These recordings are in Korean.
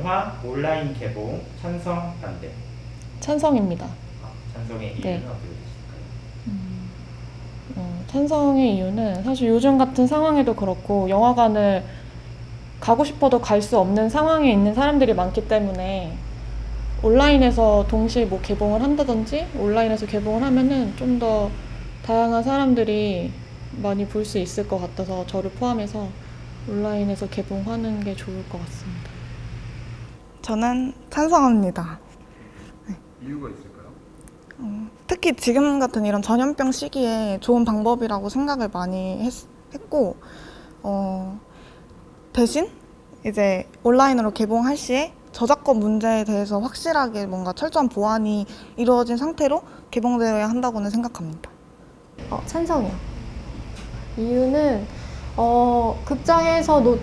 영화 온라인 개봉 찬성 반대. 찬성입니다. 찬성의 이유는 네. 어떻게 되실까요? 찬성의 이유는 사실 요즘 같은 상황에도 그렇고 영화관을 가고 싶어도 갈 수 없는 상황에 있는 사람들이 많기 때문에 온라인에서 동시에 뭐 개봉을 한다든지 온라인에서 개봉을 하면은 좀 더 다양한 사람들이 많이 볼 수 있을 것 같아서 저를 포함해서 온라인에서 개봉하는 게 좋을 것 같습니다. 저는 찬성합니다. 이유가 있을까요? 특히 지금 같은 이런 전염병 시기에 좋은 방법이라고 생각을 많이 했고, 대신 이제 온라인으로 개봉할 시에 저작권 문제에 대해서 확실하게 뭔가 철저한 보완이 이루어진 상태로 개봉되어야 한다고는 생각합니다. 찬성이요. 이유는 극장에서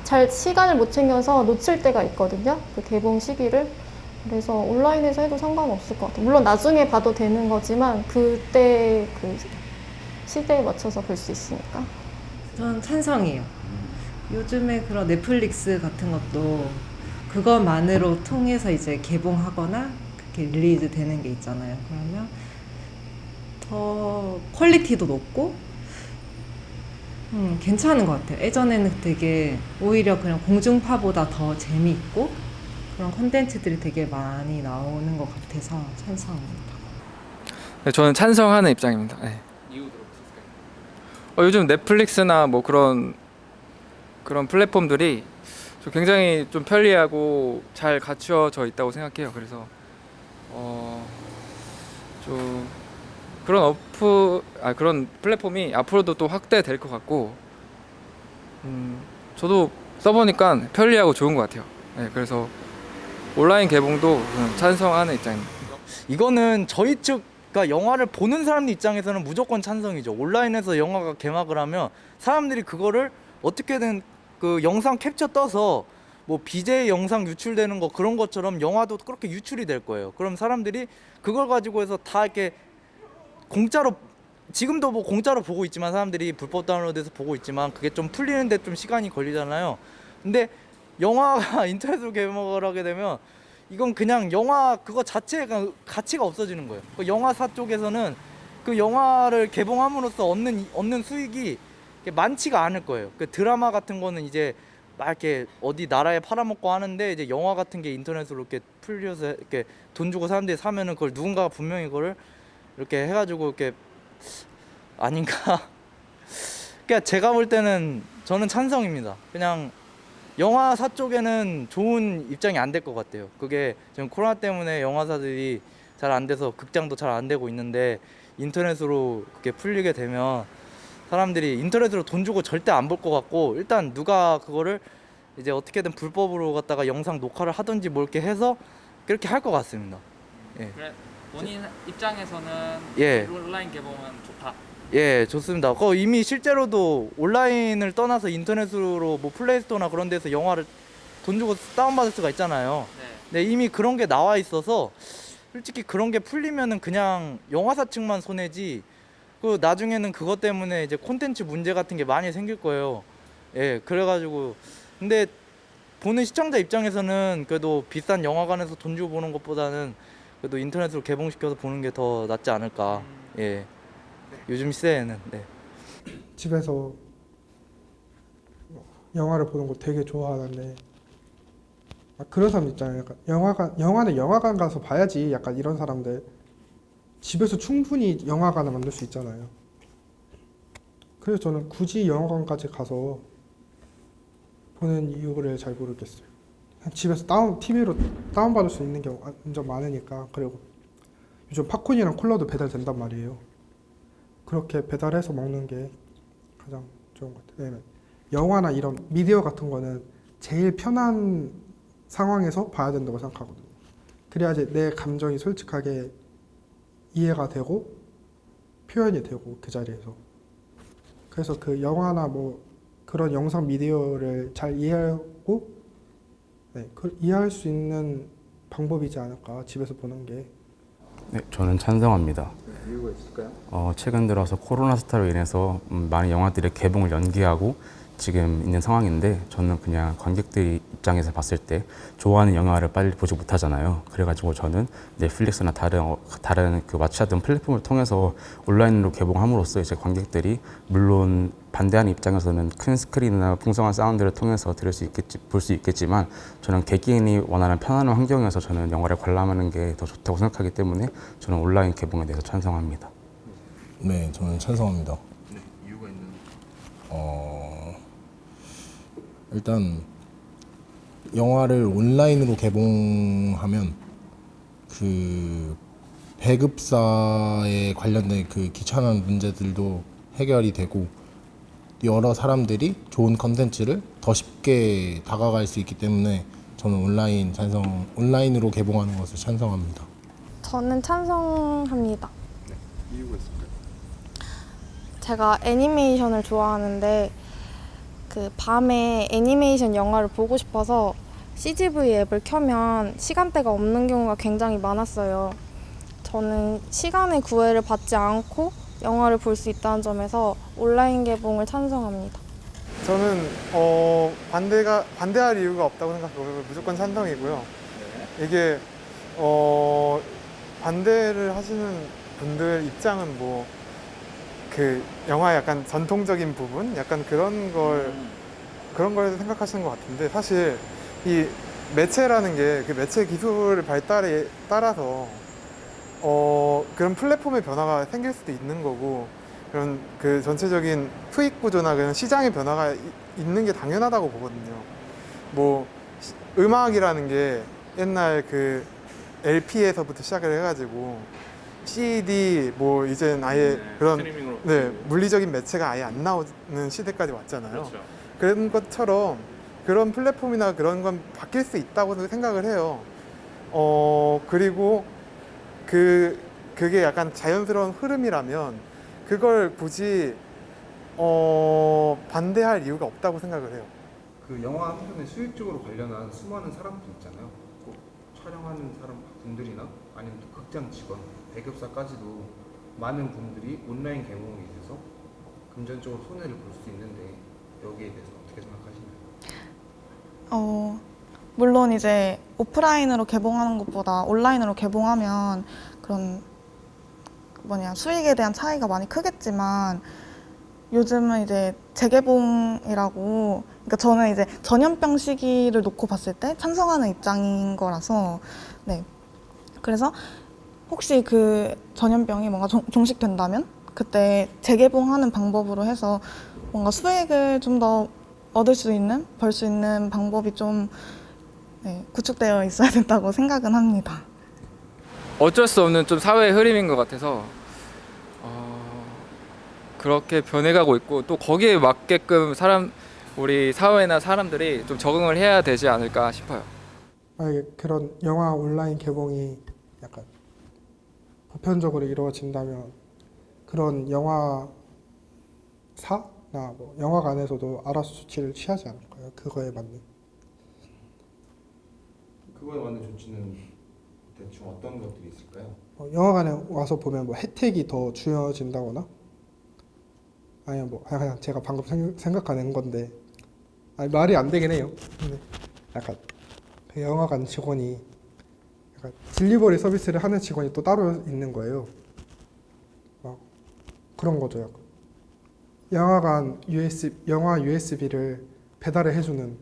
잘 시간을 못 챙겨서 놓칠 때가 있거든요. 그 개봉 시기를. 그래서 온라인에서 해도 상관없을 것 같아요. 물론 나중에 봐도 되는 거지만 그때 그 시대에 맞춰서 볼 수 있으니까. 전 찬성이에요. 요즘에 그런 넷플릭스 같은 것도 그것만으로 통해서 이제 개봉하거나 그렇게 릴리즈 되는 게 있잖아요. 그러면 더 퀄리티도 높고 괜찮은 것 같아요. 예전에는 되게 오히려 그냥 공중파보다 더 재미있고 그런 콘텐츠들이 되게 많이 나오는 것 같아서 찬성합니다. 네, 저는 찬성하는 입장입니다. 네. 이유 들어보실까요? 요즘 넷플릭스나 뭐 그런 플랫폼들이 굉장히 좀 편리하고 잘 갖추어져 있다고 생각해요. 그래서 좀 그런 플랫폼이 앞으로도 또 확대될 것 같고, 저도 써보니까 편리하고 좋은 것 같아요. 네, 그래서 온라인 개봉도 찬성하는 입장입니다. 이거는 저희 측, 그러니까 영화를 보는 사람들 입장에서는 무조건 찬성이죠. 온라인에서 영화가 개막을 하면 사람들이 그거를 어떻게든 그 영상 캡처 떠서 뭐 BJ 영상 유출되는 거 그런 것처럼 영화도 그렇게 유출이 될 거예요. 그럼 사람들이 그걸 가지고 해서 다 이렇게 공짜로, 지금도 뭐 공짜로 보고 있지만 사람들이 불법 다운로드해서 보고 있지만 그게 좀 풀리는데 좀 시간이 걸리잖아요. 근데 영화가 인터넷으로 개봉을 하게 되면 이건 그냥 영화 그거 자체가 가치가 없어지는 거예요. 그 영화사 쪽에서는 그 영화를 개봉함으로써 얻는 수익이 많지가 않을 거예요. 그 드라마 같은 거는 이제 막 이렇게 어디 나라에 팔아먹고 하는데, 이제 영화 같은 게 인터넷으로 이렇게 풀려서 이렇게 돈 주고 사람들이 사면은 그걸 누군가가 분명히 그거를 이렇게 해가지고 이렇게 아닌가. 그러니까 제가 볼 때는 저는 찬성입니다. 그냥 영화사 쪽에는 좋은 입장이 안 될 것 같아요. 그게 지금 코로나 때문에 영화사들이 잘 안 돼서 극장도 잘 안 되고 있는데, 인터넷으로 그게 풀리게 되면 사람들이 인터넷으로 돈 주고 절대 안 볼 것 같고, 일단 누가 그거를 이제 어떻게든 불법으로 갖다가 영상 녹화를 하든지 뭐 이렇게 해서 그렇게 할 것 같습니다. 예. 그래, 본인 입장에서는 예. 온라인 개봉은 좋다. 예, 좋습니다. 이미 실제로도 온라인을 떠나서 인터넷으로 뭐 플레이스토어나 그런 데서 영화를 돈 주고 다운받을 수가 있잖아요. 네. 네, 이미 그런 게 나와 있어서 솔직히 그런 게 풀리면은 그냥 영화사 측만 손해지, 그 나중에는 그것 때문에 이제 콘텐츠 문제 같은 게 많이 생길 거예요. 예, 그래가지고 근데 보는 시청자 입장에서는 그래도 비싼 영화관에서 돈 주고 보는 것보다는 그래도 인터넷으로 개봉시켜서 보는 게 더 낫지 않을까. 예. 요즘 시대에는. 네. 집에서 영화를 보는 거 되게 좋아하는데 그런 사람 있잖아요. 약간 영화는 영화관 가서 봐야지, 약간 이런 사람들. 집에서 충분히 영화관을 만들 수 있잖아요. 그래서 저는 굳이 영화관까지 가서 보는 이유를 잘 모르겠어요. 그냥 집에서 TV로 다운받을 수 있는 경우가 완전 많으니까. 그리고 요즘 팝콘이랑 콜라도 배달된단 말이에요. 그렇게 배달해서 먹는 게 가장 좋은 것 같아요. 왜냐면 영화나 이런 미디어 같은 거는 제일 편한 상황에서 봐야 된다고 생각하거든요. 그래야지 내 감정이 솔직하게 이해가 되고 표현이 되고 그 자리에서. 그래서 그 영화나 뭐 그런 영상 미디어를 잘 이해하고 이해할 수 있는 방법이지 않을까, 집에서 보는 게. 네, 저는 찬성합니다. 이유가 있을까요? 최근 들어서 코로나 스타로 인해서 많은 영화들이 개봉을 연기하고 지금 있는 상황인데 저는 그냥 관객들 입장에서 봤을 때 좋아하는 영화를 빨리 보지 못하잖아요. 그래가지고 저는 넷플릭스나 다른 그 마취하던 플랫폼을 통해서 온라인으로 개봉함으로써 이제 관객들이 물론 반대하는 입장에서는 큰 스크린이나 풍성한 사운드를 통해서 볼 수 있겠지만 저는 개개인이 원하는 편안한 환경에서 저는 영화를 관람하는 게 더 좋다고 생각하기 때문에 저는 온라인 개봉에 대해서 찬성합니다. 네, 저는 찬성합니다. 네, 이유가 있는. 일단 영화를 온라인으로 개봉하면 그 배급사에 관련된 그 귀찮은 문제들도 해결이 되고 여러 사람들이 좋은 컨텐츠를 더 쉽게 다가갈 수 있기 때문에 저는 온라인으로 개봉하는 것을 찬성합니다. 저는 찬성합니다. 네, 이유가 있을까요? 제가 애니메이션을 좋아하는데 그 밤에 애니메이션 영화를 보고 싶어서 CGV 앱을 켜면 시간대가 없는 경우가 굉장히 많았어요. 저는 시간의 구애를 받지 않고 영화를 볼 수 있다는 점에서 온라인 개봉을 찬성합니다. 저는 반대할 이유가 없다고 생각해요. 무조건 찬성이고요. 이게 반대를 하시는 분들 입장은 뭐 그 영화의 약간 전통적인 부분, 약간 그런 걸 생각하시는 것 같은데 사실 이 매체라는 게 그 매체 기술 발달에 따라서 그런 플랫폼의 변화가 생길 수도 있는 거고 그런 그 전체적인 수익 구조나 그런 시장의 변화가 있는 게 당연하다고 보거든요. 뭐 음악이라는 게 옛날 그 LP에서부터 시작을 해가지고 CD 뭐 이제는 아예 그런 물리적인 매체가 아예 안 나오는 시대까지 왔잖아요. 그렇죠. 그런 것처럼 그런 플랫폼이나 그런 건 바뀔 수 있다고 생각을 해요. 그리고 그게 약간 자연스러운 흐름이라면 그걸 굳이 반대할 이유가 없다고 생각을 해요. 그 영화 한 편에 수익적으로 관련한 수많은 사람들 있잖아요. 꼭 촬영하는 분들이나 아니면 또 극장 직원, 배급사까지도 많은 분들이 온라인 개봉에 있어서 금전적으로 손해를 볼 수 있는데 여기에 대해서 어떻게 생각하시나요? 물론 이제 오프라인으로 개봉하는 것보다 온라인으로 개봉하면 그런 수익에 대한 차이가 많이 크겠지만 요즘은 이제 재개봉이라고 그러니까 저는 이제 전염병 시기를 놓고 봤을 때 찬성하는 입장인 거라서 네. 그래서 혹시 그 전염병이 뭔가 종식된다면 그때 재개봉하는 방법으로 해서 뭔가 수익을 좀 더 얻을 수 있는, 벌 수 있는 방법이 좀 구축되어 있어야 된다고 생각은 합니다. 어쩔 수 없는 좀 사회의 흐름인 것 같아서 그렇게 변해가고 있고 또 거기에 맞게끔 우리 사회나 사람들이 좀 적응을 해야 되지 않을까 싶어요. 만약에 그런 영화 온라인 개봉이 약간 보편적으로 이루어진다면 그런 영화사나 뭐 영화관에서도 알아서 조치를 취하지 않을까요? 그거에 맞는 조치는 대충 어떤 것들이 있을까요? 영화관에 와서 보면 뭐 혜택이 더 주어진다거나 아니면 뭐 그냥 제가 방금 생각해낸 건데 말이 안 되긴 해요. 근데 약간 그 영화관 직원이 약간 딜리버리 서비스를 하는 직원이 또 따로 있는 거예요. 막 그런 거죠. 약간 영화관 영화 USB를 배달을 해주는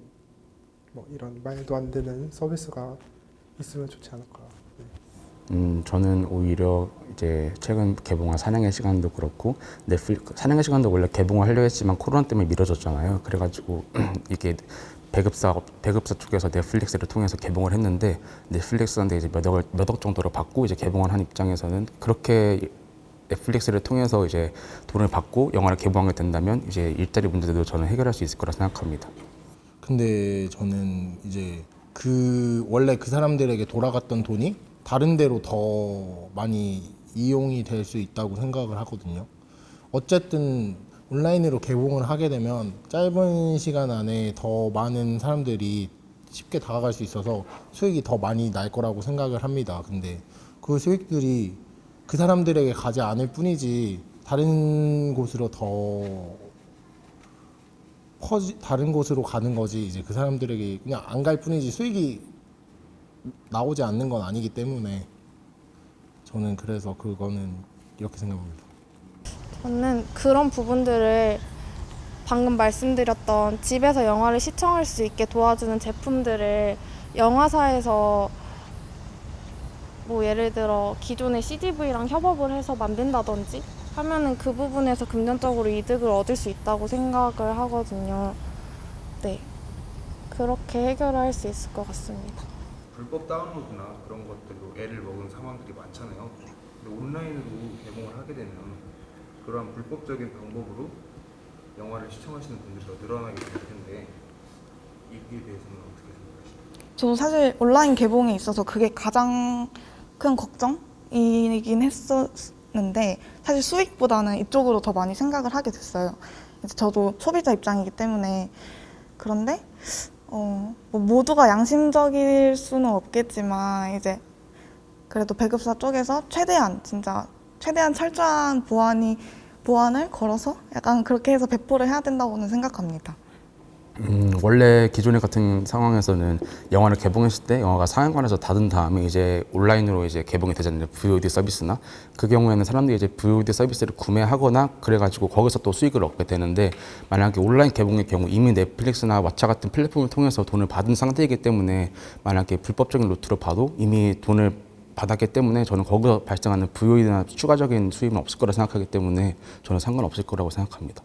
뭐 이런 말도 안 되는 서비스가 있으면 좋지 않을까. 저는 오히려 이제 최근 개봉한 사냥의 시간도 그렇고 사냥의 시간도 원래 개봉을 하려 했지만 코로나 때문에 미뤄졌잖아요. 그래가지고 이게 배급사 쪽에서 넷플릭스를 통해서 개봉을 했는데 넷플릭스한테 이제 몇 억 정도를 받고 이제 개봉을 한 입장에서는 그렇게 넷플릭스를 통해서 이제 돈을 받고 영화를 개봉하게 된다면 이제 일자리 문제도 저는 해결할 수 있을 거라 생각합니다. 근데 저는 이제 원래 그 사람들에게 돌아갔던 돈이 다른 데로 더 많이 이용이 될 수 있다고 생각을 하거든요. 어쨌든 온라인으로 개봉을 하게 되면 짧은 시간 안에 더 많은 사람들이 쉽게 다가갈 수 있어서 수익이 더 많이 날 거라고 생각을 합니다. 근데 그 수익들이 그 사람들에게 가지 않을 뿐이지 다른 곳으로 더 다른 곳으로 가는 거지 이제 그 사람들에게 그냥 안 갈 뿐이지 수익이 나오지 않는 건 아니기 때문에 저는 그래서 그거는 이렇게 생각합니다. 저는 그런 부분들을 방금 말씀드렸던 집에서 영화를 시청할 수 있게 도와주는 제품들을 영화사에서 뭐 예를 들어 기존의 CGV랑 협업을 해서 만든다든지 하면은 그 부분에서 금전적으로 이득을 얻을 수 있다고 생각을 하거든요. 네, 그렇게 해결을 할 수 있을 것 같습니다. 불법 다운로드나 그런 것들로 애를 먹은 상황들이 많잖아요. 근데 온라인으로 개봉을 하게 되면 그러한 불법적인 방법으로 영화를 시청하시는 분들이 더 늘어나게 될 텐데 이에 대해서는 어떻게 생각하시나요? 저도 사실 온라인 개봉에 있어서 그게 가장 큰 걱정이긴 했었는데 사실 수익보다는 이쪽으로 더 많이 생각을 하게 됐어요. 이제 저도 소비자 입장이기 때문에. 그런데 뭐 모두가 양심적일 수는 없겠지만 이제 그래도 배급사 쪽에서 최대한 철저한 보안을 걸어서 약간 그렇게 해서 배포를 해야 된다고는 생각합니다. 원래 기존의 같은 상황에서는 영화를 개봉했을 때 영화가 상영관에서 닫은 다음에 이제 온라인으로 이제 개봉이 되잖아요. VOD 서비스나 그 경우에는 사람들이 이제 VOD 서비스를 구매하거나 그래가지고 거기서 또 수익을 얻게 되는데 만약에 온라인 개봉의 경우 이미 넷플릭스나 왓챠 같은 플랫폼을 통해서 돈을 받은 상태이기 때문에 만약에 불법적인 루트로 봐도 이미 돈을 받았기 때문에 저는 거기서 발생하는 VOD나 추가적인 수입은 없을 거라 생각하기 때문에 저는 상관없을 거라고 생각합니다.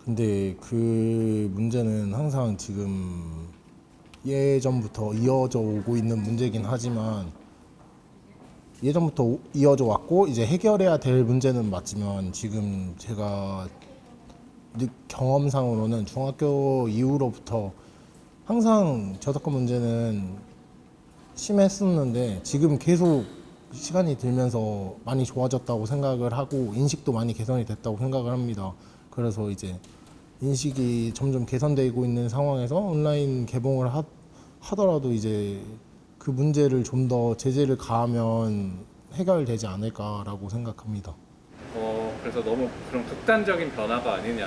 근데 그 문제는 항상 지금 예전부터 이어져 오고 있는 문제긴 하지만 예전부터 이어져 왔고 이제 해결해야 될 문제는 맞지만 지금 제가 경험상으로는 중학교 이후로부터 항상 저작권 문제는 심했었는데 지금 계속 시간이 들면서 많이 좋아졌다고 생각을 하고 인식도 많이 개선이 됐다고 생각을 합니다. 그래서 이제 인식이 점점 개선되고 있는 상황에서 온라인 개봉을 하더라도 이제 그 문제를 좀 더 제재를 가하면 해결되지 않을까라고 생각합니다. 그래서 너무 그런 극단적인 변화가 아니냐.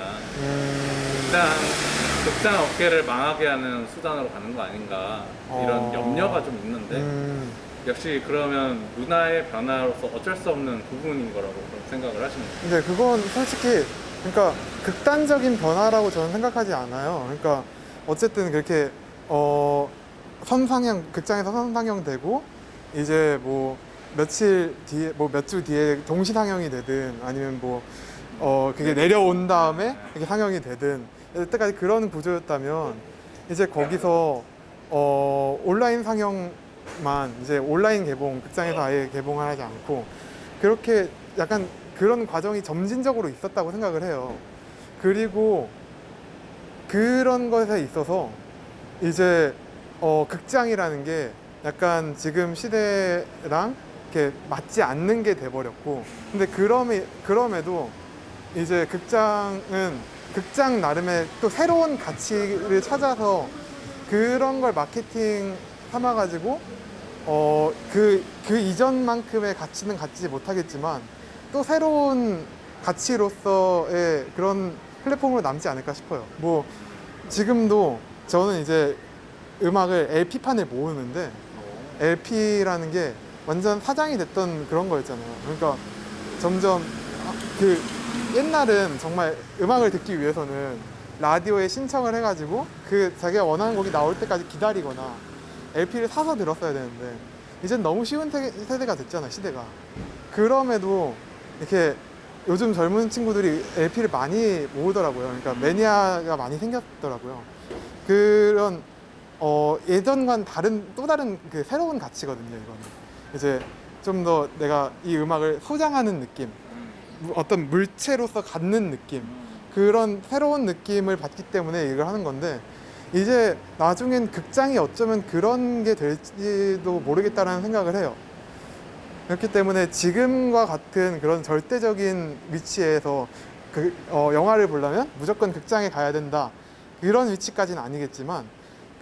극장 업계를 망하게 하는 수단으로 가는 거 아닌가 이런 염려가 좀 있는데 역시 그러면 문화의 변화로서 어쩔 수 없는 부분인 거라고 생각을 하십니까? 근데 그건 솔직히 그러니까 극단적인 변화라고 저는 생각하지 않아요. 그러니까 어쨌든 그렇게 선상영 극장에서 선상영되고 이제 뭐 며칠 뒤에 뭐 몇 주 뒤에 동시 상영이 되든 아니면 뭐 그게 내려온 다음에 이렇게 상영이 되든 여태까지 그런 구조였다면 이제 거기서 온라인 상영만 이제 온라인 개봉 극장에서 아예 개봉을 하지 않고 그렇게 약간 그런 과정이 점진적으로 있었다고 생각을 해요. 그리고 그런 것에 있어서 이제 극장이라는 게 약간 지금 시대랑 이렇게 맞지 않는 게 돼버렸고 근데 그럼에도 이제 극장은 극장 나름의 또 새로운 가치를 찾아서 그런 걸 마케팅 삼아가지고 그 이전만큼의 가치는 갖지 못하겠지만 또 새로운 가치로서의 그런 플랫폼으로 남지 않을까 싶어요. 뭐 지금도 저는 이제 음악을 LP판을 모으는데 LP라는 게 완전 사장이 됐던 그런 거였잖아요. 그러니까 점점 그 옛날은 정말 음악을 듣기 위해서는 라디오에 신청을 해가지고 그 자기가 원하는 곡이 나올 때까지 기다리거나 LP를 사서 들었어야 되는데 이젠 너무 쉬운 세대가 됐잖아 시대가. 그럼에도 이렇게 요즘 젊은 친구들이 LP를 많이 모으더라고요. 그러니까 매니아가 많이 생겼더라고요. 그런 예전과는 또 다른 그 새로운 가치거든요. 이거는 이제 좀 더 내가 이 음악을 소장하는 느낌, 어떤 물체로서 갖는 느낌, 그런 새로운 느낌을 받기 때문에 이걸 하는 건데 이제 나중엔 극장이 어쩌면 그런 게 될지도 모르겠다라는 생각을 해요. 그렇기 때문에 지금과 같은 그런 절대적인 위치에서 영화를 보려면 무조건 극장에 가야 된다 이런 위치까지는 아니겠지만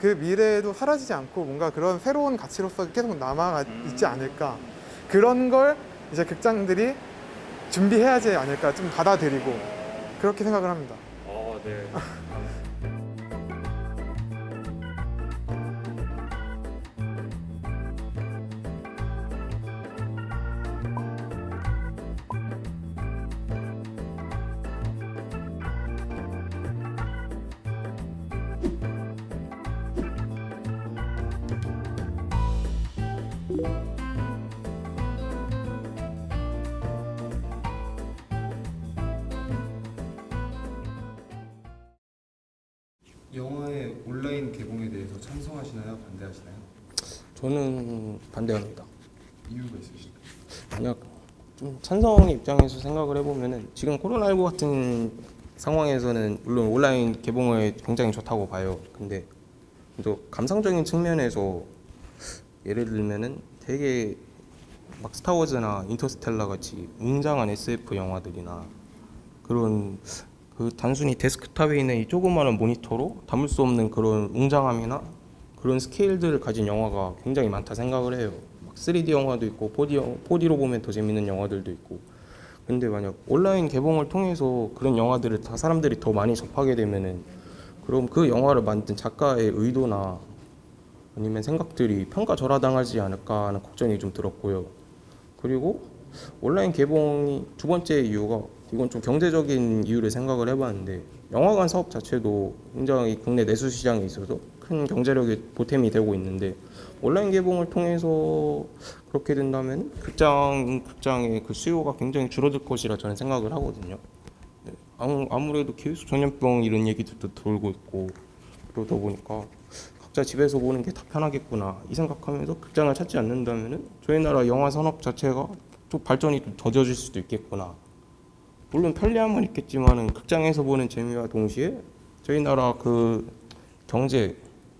그 미래에도 사라지지 않고 뭔가 그런 새로운 가치로서 계속 남아 있지 않을까 그런 걸 이제 극장들이 준비해야지 않을까 좀 받아들이고 그렇게 생각을 합니다. 네. 영화의 온라인 개봉에 대해서 찬성하시나요? 반대하시나요? 저는 반대합니다. 이유가 있으실까요? 만약 좀 찬성의 입장에서 생각을 해보면은 지금 코로나19 같은 상황에서는 물론 온라인 개봉을 굉장히 좋다고 봐요. 근데 또 감상적인 측면에서 예를 들면은 되게 막 스타워즈나 인터스텔라 같이 웅장한 SF 영화들이나 그런 그 단순히 데스크탑에 있는 이 조그마한 모니터로 담을 수 없는 그런 웅장함이나 그런 스케일들을 가진 영화가 굉장히 많다 생각을 해요. 막 3D 영화도 있고 4D로 보면 더 재밌는 영화들도 있고. 근데 만약 온라인 개봉을 통해서 그런 영화들을 다 사람들이 더 많이 접하게 되면은 그럼 그 영화를 만든 작가의 의도나 아니면 생각들이 평가절하당하지 않을까 하는 걱정이 좀 들었고요. 그리고 온라인 개봉이 두 번째 이유가 이건 좀 경제적인 이유를 생각을 해봤는데 영화관 사업 자체도 굉장히 국내 내수 시장에 있어서 큰 경제력의 보탬이 되고 있는데 온라인 개봉을 통해서 그렇게 된다면 극장의 그 수요가 굉장히 줄어들 것이라 저는 생각을 하거든요. 네. 아무래도 기회수 전염병 이런 얘기들도 돌고 있고 그러다 보니까 각자 집에서 보는 게 다 편하겠구나 이 생각하면서 극장을 찾지 않는다면은 저희 나라 영화 산업 자체가 좀 발전이 좀 더뎌질 수도 있겠구나. 물론 편리함은 있겠지만은 극장에서 보는 재미와 동시에 저희 나라 그 경제,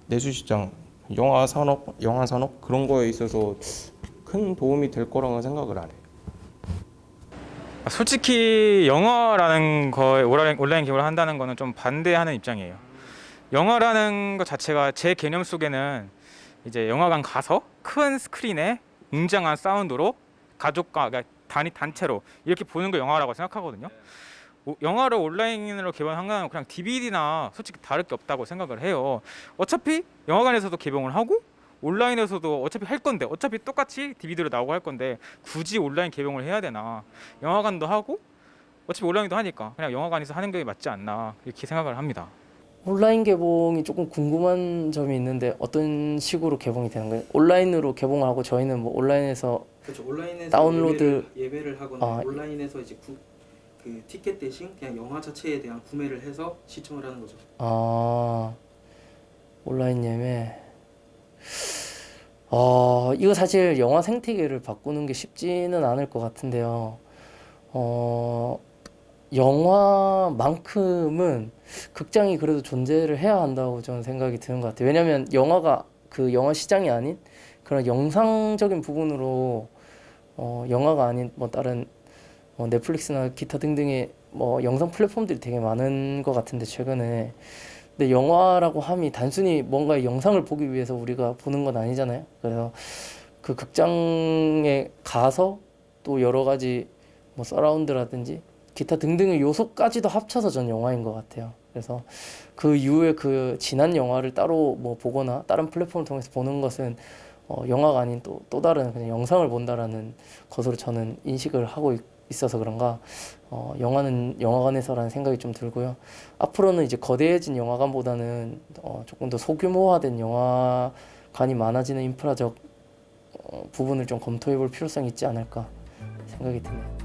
내수 시장, 영화 산업 그런 거에 있어서 큰 도움이 될 거라고 생각을 안 해요. 솔직히 영화라는 거에 온라인 개봉을 한다는 거는 좀 반대하는 입장이에요. 영화라는 것 자체가 제 개념 속에는 이제 영화관 가서 큰 스크린에 웅장한 사운드로 가족과 그러니까 단체로 이렇게 보는 걸 영화라고 생각하거든요. 영화를 온라인으로 개봉한 건 그냥 DVD나 솔직히 다를 게 없다고 생각을 해요. 어차피 영화관에서도 개봉을 하고 온라인에서도 어차피 할 건데 어차피 똑같이 DVD로 나오고 할 건데 굳이 온라인 개봉을 해야 되나. 영화관도 하고 어차피 온라인도 하니까 그냥 영화관에서 하는 게 맞지 않나 이렇게 생각을 합니다. 온라인 개봉이 조금 궁금한 점이 있는데 어떤 식으로 개봉이 되는 거예요? 온라인으로 개봉을 하고 저희는 뭐 온라인에서 그렇죠. 온라인에서 다운로드 예매를 하거나 온라인에서 이제 그 티켓 대신 그냥 영화 자체에 대한 구매를 해서 시청을 하는 거죠. 온라인 예매. 이거 사실 영화 생태계를 바꾸는 게 쉽지는 않을 것 같은데요. 영화만큼은 극장이 그래도 존재를 해야 한다고 저는 생각이 드는 것 같아요. 왜냐면 영화가 그 영화 시장이 아닌 그런 영상적인 부분으로 영화가 아닌 뭐 다른 넷플릭스나 기타 등등의 뭐 영상 플랫폼들이 되게 많은 것 같은데 최근에. 근데 영화라고 함이 단순히 뭔가 영상을 보기 위해서 우리가 보는 건 아니잖아요. 그래서 그 극장에 가서 또 여러 가지 뭐 서라운드라든지 기타 등등의 요소까지도 합쳐서 전 영화인 것 같아요. 그래서 그 이후에 그 지난 영화를 따로 뭐 보거나 다른 플랫폼을 통해서 보는 것은 영화가 아닌 또 다른 그냥 영상을 본다라는 것으로 저는 인식을 하고 있어서 그런가 영화는 영화관에서라는 생각이 좀 들고요. 앞으로는 이제 거대해진 영화관보다는 조금 더 소규모화된 영화관이 많아지는 인프라적 부분을 좀 검토해 볼 필요성이 있지 않을까 생각이 드네요.